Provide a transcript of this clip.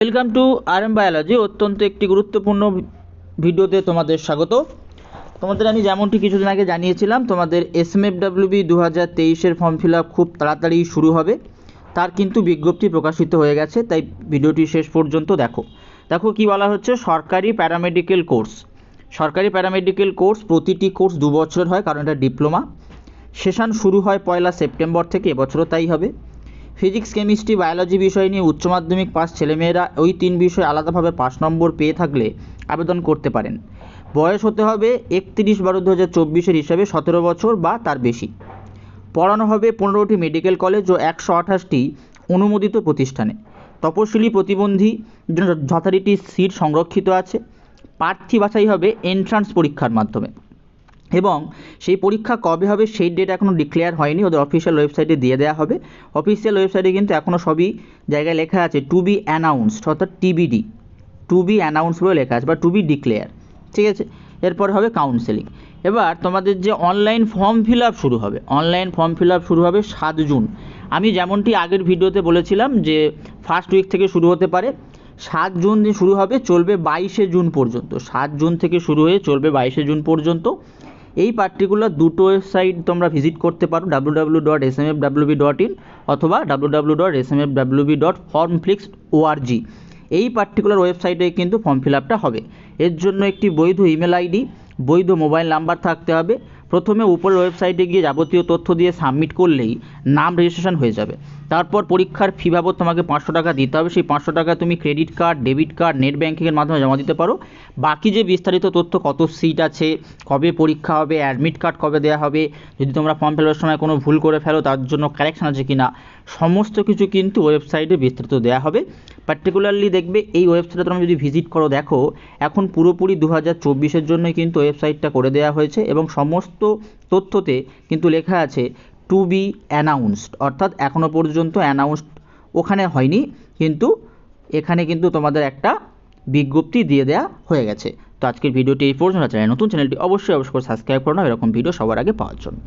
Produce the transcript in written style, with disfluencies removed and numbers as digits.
Welcome to RM biology. অত্যন্ত একটি গুরুত্বপূর্ণ ভিডিওতে তোমাদের স্বাগত। তোমাদের আমি যেমনটি কিছুদিন আগে জানিয়েছিলাম, তোমাদের SMFWB 2023-এর ফর্ম ফিল আপ খুব তাড়াতাড়ি শুরু হবে। তার কিন্তু বিজ্ঞপ্তি প্রকাশিত হয়ে গেছে, তাই ভিডিওটি শেষ পর্যন্ত দেখো। কি বলা হচ্ছে, সরকারি প্যারামেডিক্যাল কোর্স। সরকারি প্যারামেডিক্যাল কোর্স প্রতিটি কোর্স 2 বছরের হয়, কারণ এটা ডিপ্লোমা। সেশন শুরু হয় 1 সেপ্টেম্বর থেকে, এবছরও তাই হবে। ফিজিক্স, কেমিস্ট্রি, বায়োলজি বিষয় নিয়ে উচ্চ মাধ্যমিক পাস ছেলেমেয়েরা ওই 3 বিষয় আলাদাভাবে 5 নম্বর পেয়ে থাকলে আবেদন করতে পারেন। বয়স হতে হবে 31/12/2024 হিসাবে 17 বছর বা তার বেশি। পড়ানো হবে 15টি মেডিকেল কলেজ ও 128টি অনুমোদিত প্রতিষ্ঠানে। তপশিলি প্রতিবন্ধী জন্য যথারীতি সিট সংরক্ষিত আছে। প্রার্থী বাছাই হবে এন্ট্রান্স পরীক্ষার মাধ্যমে, এবং সেই পরীক্ষা কবে হবে সেই ডেট এখনও ডিক্লেয়ার হয়নি, ওদের অফিসিয়াল ওয়েবসাইটে দিয়ে দেওয়া হবে। অফিসিয়াল ওয়েবসাইটে কিন্তু এখনও সবই জায়গায় লেখা আছে টু বি অ্যানাউন্সড, অর্থাৎ TBD, টু বি অ্যানাউন্স বলে লেখা আছে, বা টু বি ডিক্লেয়ার। ঠিক আছে, এরপরে হবে কাউন্সেলিং। এবার তোমাদের যে অনলাইন ফর্ম ফিল আপ শুরু হবে, অনলাইন ফর্ম ফিল আপ শুরু হবে 7 জুন। আমি যেমনটি আগের ভিডিওতে বলেছিলাম যে ফার্স্ট উইক থেকে শুরু হতে পারে। 7 জুন দিয়ে শুরু হবে, চলবে 22 জুন পর্যন্ত। 7 জুন থেকে শুরু হয়ে চলবে 22 জুন পর্যন্ত। এই পার্টিকুলার দুটো ওয়েবসাইট তোমরা ভিজিট করতে পারো, www.smfwb.in অথবা www.smfwb.formflix.org। এই পার্টিকুলার ওয়েবসাইটে কিন্তু ফর্ম ফিল আপটা হবে। এর জন্য একটি বৈধ ইমেল আইডি, বৈধ মোবাইল নাম্বার থাকতে হবে। প্রথমে উপরের ওয়েবসাইটে গিয়ে যাবতীয় তথ্য দিয়ে সাবমিট করলেই নাম রেজিস্ট্রেশন হয়ে যাবে। তারপর পরীক্ষার ফি বাবদ তোমাকে 500 টাকা দিতে হবে। সেই 500 টাকা তুমি credit card, debit card, net ব্যাঙ্কিংয়ের মাধ্যমে জমা দিতে পারো। বাকি যে বিস্তারিত তথ্য, কত সিট আছে, কবে পরীক্ষা হবে, অ্যাডমিট কার্ড কবে দেওয়া হবে, যদি তোমরা ফর্ম ফিল আপের সময় কোনো ভুল করে ফেলো তার জন্য কারেকশন আছে কি না, সমস্ত কিছু কিন্তু ওয়েবসাইটে বিস্তারিত দেওয়া হবে। পার্টিকুলারলি দেখবে এই ওয়েবসাইটে তোমরা যদি ভিজিট করো, দেখো এখন পুরোপুরি 2024-এর জন্যই কিন্তু ওয়েবসাইটটা করে দেওয়া হয়েছে, এবং সমস্ত তথ্যতে কিন্তু লেখা আছে টু বি অ্যানাউন্সড, অর্থাৎ এখনও পর্যন্ত অ্যানাউন্সড ওখানে হয়নি, কিন্তু এখানে কিন্তু তোমাদের একটা বিজ্ঞপ্তি দিয়ে দেওয়া হয়ে গেছে। তো আজকের ভিডিওটি এই পর্যন্ত। নতুন চ্যানেলটি অবশ্যই সাবস্ক্রাইব করো না, এরকম ভিডিও সবার আগে পাওয়ার জন্য।